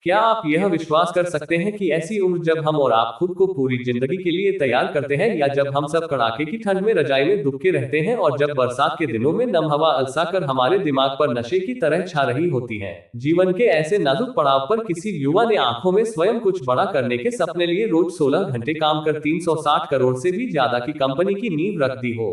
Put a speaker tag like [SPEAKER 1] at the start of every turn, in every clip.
[SPEAKER 1] क्या आप यह विश्वास कर सकते हैं कि ऐसी उम्र जब हम और आप खुद को पूरी जिंदगी के लिए तैयार करते हैं, या जब हम सब कड़ाके की ठंड में रजाई में दुबके रहते हैं और जब बरसात के दिनों में नम हवा अलसाकर हमारे दिमाग पर नशे की तरह छा रही होती है। जीवन के ऐसे नाजुक पड़ाव पर किसी युवा ने आंखों में स्वयं कुछ बड़ा करने के सपने लिए रोज 16 घंटे काम कर 360 करोड़ से भी ज्यादा की कंपनी की नींव रख दी हो।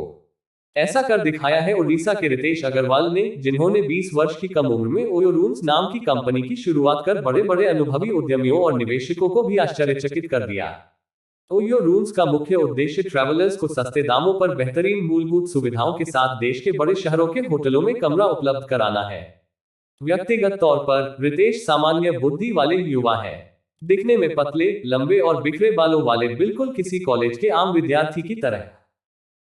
[SPEAKER 1] ऐसा कर दिखाया है उड़ीसा के रितेश अग्रवाल ने, जिन्होंने 20 वर्ष की कम उम्र में ओयो रूम्स नाम की कंपनी की शुरुआत कर बड़े बड़े अनुभवी उद्यमियों और निवेशकों को भी आश्चर्यचकित कर दिया। ओयो रूम्स का मुख्य उद्देश्य ट्रैवलर्स को सस्ते दामों पर बेहतरीन मूलभूत सुविधाओं के साथ देश के बड़े शहरों के होटलों में कमरा उपलब्ध कराना है। व्यक्तिगत तौर पर रितेश सामान्य बुद्धि वाले युवा है, दिखने में पतले, लंबे और बिखरे बालों वाले, बिल्कुल किसी कॉलेज के आम विद्यार्थी की तरह।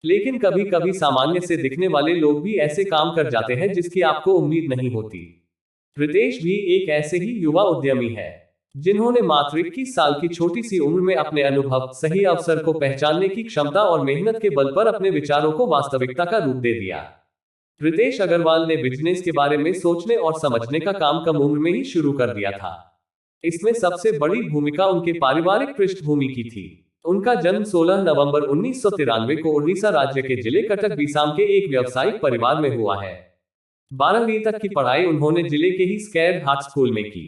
[SPEAKER 1] लेकिन कभी कभी सामान्य से दिखने वाले लोग भी ऐसे काम कर जाते हैं जिसकी आपको उम्मीद नहीं होती। रितेश भी एक ऐसे ही युवा उद्यमी है, जिन्होंने मात्र 21 साल की छोटी सी उम्र में अपने अनुभव, सही अवसर को पहचानने की क्षमता और मेहनत के बल पर अपने विचारों को वास्तविकता का रूप दे दिया। रितेश अग्रवाल ने बिजनेस के बारे में सोचने और समझने का काम कम उम्र में ही शुरू कर दिया था। इसमें सबसे बड़ी भूमिका उनके पारिवारिक पृष्ठभूमि की थी। उनका जन्म 16 नवंबर 1993 को उड़ीसा राज्य के जिले कटक बीसाम के एक व्यावसायिक परिवार में हुआ है। 12वीं तक की पढ़ाई उन्होंने जिले के ही स्कैर्ड हार्ट स्कूल में की।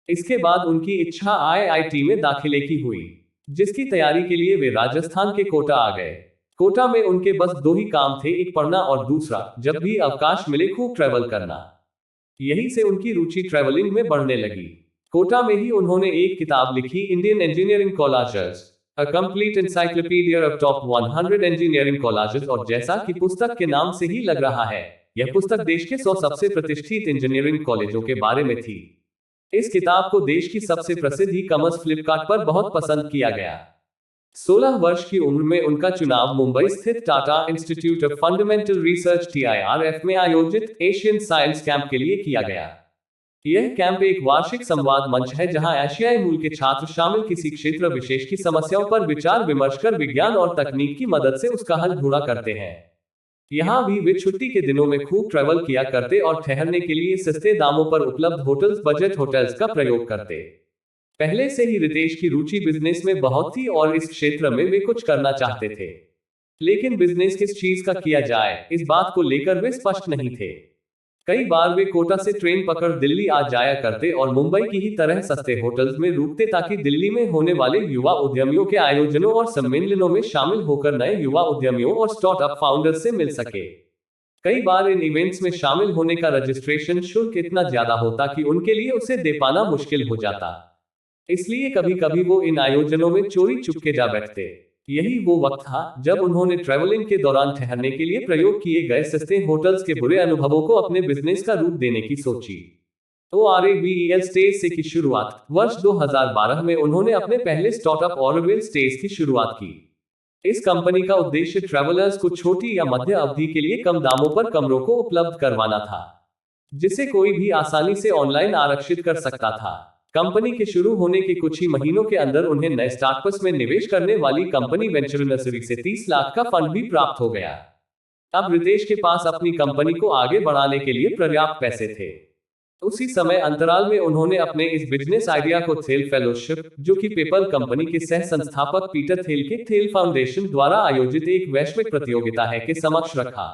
[SPEAKER 1] इसके बाद उनकी इच्छा IIT में दाखिले की हुई, जिसकी तैयारी के लिए वे राजस्थान के कोटा आ गए। कोटा में उनके बस दो ही काम थे, एक पढ़ना और दूसरा जब भी अवकाश मिले खूब ट्रैवल करना। यही से उनकी रुचि ट्रैवलिंग में बढ़ने लगी। कोटा में ही उन्होंने एक किताब लिखी, Indian engineering colleges, A Complete Encyclopedia of Top 100 Engineering Colleges, और जैसा कि पुस्तक के नाम से ही लग रहा है, यह पुस्तक देश के 100 सबसे प्रतिष्ठित इंजीनियरिंग कॉलेजों के बारे में थी। इस किताब को देश की सबसे प्रसिद्ध ई कॉमर्स फ्लिपकार्ट पर बहुत पसंद किया गया। 16 वर्ष की उम्र में उनका चुनाव मुंबई स्थित Tata institute of fundamental research TIRF में आयोजित एशियन साइंस कैंप के लिए किया गया। यह कैंप एक वार्षिक संवाद मंच है जहां एशियाई मूल के छात्र शामिल किसी क्षेत्र विशेष की समस्याओं पर विचार विमर्श कर विज्ञान और तकनीक की मदद से उसका हल ढूंढा करते हैं। यहां भी वे छुट्टी के दिनों में खूब ट्रैवल किया करते और ठहरने के लिए सस्ते दामों पर उपलब्ध होटल्स, बजट होटल्स का प्रयोग करते। पहले से ही रितेश की रुचि बिजनेस में बहुत थी और इस क्षेत्र में वे कुछ करना चाहते थे, लेकिन बिजनेस किस चीज का किया जाए, इस बात को लेकर वे स्पष्ट नहीं थे। कई बार वे कोटा से ट्रेन पकड़ दिल्ली आ जाया करते और मुंबई की ही तरह सस्ते होटल्स में रुकते, ताकि दिल्ली में होने वाले युवा उद्यमियों के आयोजनों और सम्मेलनों में शामिल होकर नए युवा उद्यमियों और स्टार्टअप फाउंडर्स से मिल सके। कई बार इन इवेंट्स में शामिल होने का रजिस्ट्रेशन शुल्क इतना ज्यादा होता कि उनके लिए उसे दे पाना मुश्किल हो जाता, इसलिए कभी कभी वो इन आयोजनों में चोरी चुपके जा बैठते। यही वो वक्त था जब उन्होंने ट्रैवलिंग के दौरान ठहरने के लिए प्रयोग किए गए सस्ते होटल्स के बुरे अनुभवों को अपने बिजनेस का रूप देने की सोची। ORAVEL स्टेज से की शुरुआत। वर्ष 2012 में उन्होंने अपने पहले स्टार्टअप ORAVEL स्टेज की शुरुआत की। इस कंपनी का उद्देश्य ट्रैवलर्स को छोटी या मध्य अवधि के लिए कम दामों पर कमरों को उपलब्ध करवाना था, जिसे कोई भी आसानी से ऑनलाइन आरक्षित कर सकता था। कंपनी के शुरू होने के कुछ ही महीनों के अंदर उन्हें नए स्टार्टअप्स में निवेश करने वाली कंपनी वेंचर नर्सरी से 30 लाख का फंड भी प्राप्त हो गया। अब रितेश के पास अपनी कंपनी को आगे बढ़ाने के लिए पर्याप्त पैसे थे। उसी समय अंतराल में उन्होंने अपने इस बिजनेस आइडिया को थेल फेलोशिप, जो कि पेपल कंपनी के सह संस्थापक पीटर थेल के थेल फाउंडेशन द्वारा आयोजित एक वैश्विक प्रतियोगिता है के समक्ष रखा।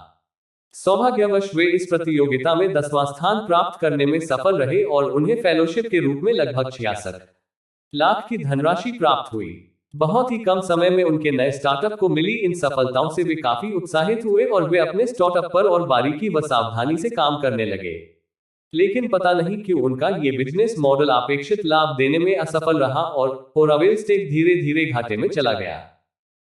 [SPEAKER 1] सौभाग्यवश वे इस प्रतियोगिता में 10वां स्थान प्राप्त करने में सफल रहे और उन्हें फेलोशिप के रूप में लगभग 66 लाख की धनराशि प्राप्त हुई। बहुत ही कम समय में उनके नए स्टार्टअप को मिली इन सफलताओं से वे काफी उत्साहित हुए और वे अपने स्टार्टअप पर और बारीकी व सावधानी से काम करने लगे। लेकिन पता नहीं क्यों उनका ये बिजनेस मॉडल अपेक्षित लाभ देने में असफल रहा और ORAVEL स्टेज धीरे धीरे घाटे में चला गया।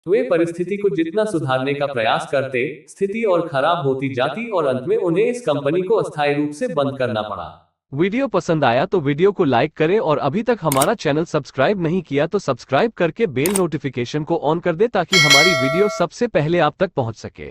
[SPEAKER 1] वे परिस्थिति को जितना सुधारने का प्रयास करते, स्थिति और खराब होती जाती और अंत में उन्हें इस कंपनी को अस्थायी रूप से बंद करना पड़ा। वीडियो पसंद आया तो वीडियो को लाइक करें और अभी तक हमारा चैनल सब्सक्राइब नहीं किया तो सब्सक्राइब करके बेल नोटिफिकेशन को ऑन कर दे, ताकि हमारी वीडियो सबसे पहले आप तक पहुंच सके।